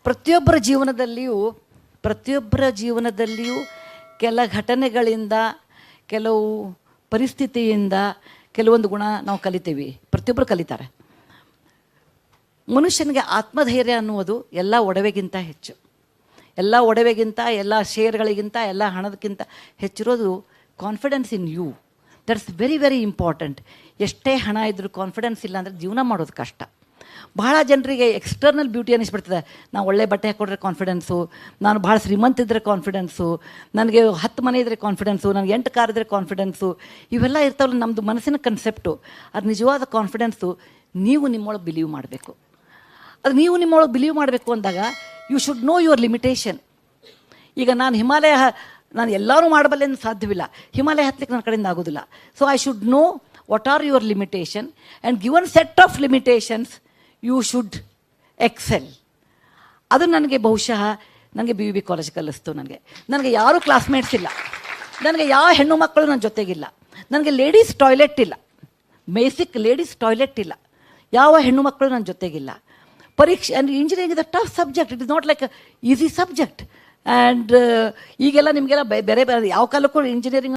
ಪ್ರತಿಯೊಬ್ಬರ ಜೀವನದಲ್ಲಿಯೂ ಕೆಲ ಘಟನೆಗಳಿಂದ, ಕೆಲವು ಪರಿಸ್ಥಿತಿಯಿಂದ ಕೆಲವೊಂದು ಗುಣ ನಾವು ಕಲಿತೀವಿ. ಪ್ರತಿಯೊಬ್ಬರು ಕಲಿತಾರೆ. ಮನುಷ್ಯನಿಗೆ ಆತ್ಮಧೈರ್ಯ ಅನ್ನುವುದು ಎಲ್ಲ ಒಡವೆಗಿಂತ ಹೆಚ್ಚು, ಎಲ್ಲ ಒಡವೆಗಿಂತ, ಎಲ್ಲ ಶೇರ್ಗಳಿಗಿಂತ, ಎಲ್ಲ ಹಣದಕ್ಕಿಂತ ಹೆಚ್ಚಿರೋದು confidence in you. That's very very important. ಎಷ್ಟೇ ಹಣ ಇದ್ದರೂ ಕಾನ್ಫಿಡೆನ್ಸ್ ಇಲ್ಲ ಅಂದರೆ ಜೀವನ ಮಾಡೋದು ಕಷ್ಟ. ಬಹಳ ಜನರಿಗೆ ಎಕ್ಸ್ಟರ್ನಲ್ ಬ್ಯೂಟಿ ಅನ್ನಿಸ್ಬಿಡ್ತದೆ. ನಾವು ಒಳ್ಳೆ ಬಟ್ಟೆ ಹಾಕ್ಕೊಂಡ್ರೆ ಕಾನ್ಫಿಡೆನ್ಸು, ನಾನು ಭಾಳ ಶ್ರೀಮಂತ ಇದ್ದರೆ ಕಾನ್ಫಿಡೆನ್ಸು, ನನಗೆ 10 ಮನೆ ಇದ್ದರೆ ಕಾನ್ಫಿಡೆನ್ಸು, ನನಗೆ 8 ಕಾರ್ ಇದ್ದರೆ ಕಾನ್ಫಿಡೆನ್ಸು, ಇವೆಲ್ಲ ಇರ್ತಾವಲ್ಲ ನಮ್ಮದು ಮನಸ್ಸಿನ ಕನ್ಸೆಪ್ಟು. ಅದು ನಿಜವಾದ ಕಾನ್ಫಿಡೆನ್ಸು ನೀವು ನಿಮ್ಮೊಳಗೆ ಬಿಲೀವ್ ಮಾಡಬೇಕು. ಅದು ನೀವು ನಿಮ್ಮೊಳಗೆ ಬಿಲೀವ್ ಮಾಡಬೇಕು ಅಂದಾಗ you should know your limitation. ಈಗ ನಾನು ಎಲ್ಲರೂ ಮಾಡಬಲ್ಲೆ ಅಂತ ಸಾಧ್ಯವಿಲ್ಲ. ಹಿಮಾಲಯ ಹತ್ತಲಿಕ್ಕೆ ನನ್ನ ಕಡೆಯಿಂದ ಆಗೋದಿಲ್ಲ. So I should know what are your limitation and given set of limitations you should excel. ಅದು ನನಗೆ ಬಹುಶಃ ನನಗೆ BUB ಕಾಲೇಜ್ ಕಲಿಸ್ತು. ನನಗೆ ಯಾರೂ ಕ್ಲಾಸ್ಮೇಟ್ಸ್ ಇಲ್ಲ, ನನಗೆ ಯಾವ ಹೆಣ್ಣು ಮಕ್ಕಳು ನನ್ನ ಜೊತೆಗಿಲ್ಲ, ನನಗೆ ಲೇಡೀಸ್ ಟಾಯ್ಲೆಟ್ ಇಲ್ಲ, ಬೇಸಿಕ್ ಲೇಡೀಸ್ ಟಾಯ್ಲೆಟ್ ಇಲ್ಲ, ಯಾವ ಹೆಣ್ಣು ಮಕ್ಕಳು ನನ್ನ ಜೊತೆಗಿಲ್ಲ. ಪರೀಕ್ಷೆ and engineering is a tough subject. It is not like easy subject. And ಈಗೆಲ್ಲ ನಿಮಗೆಲ್ಲ ಬೇರೆ ಯಾವ ಕಾಲಕ್ಕೂ ಇಂಜಿನಿಯರಿಂಗ್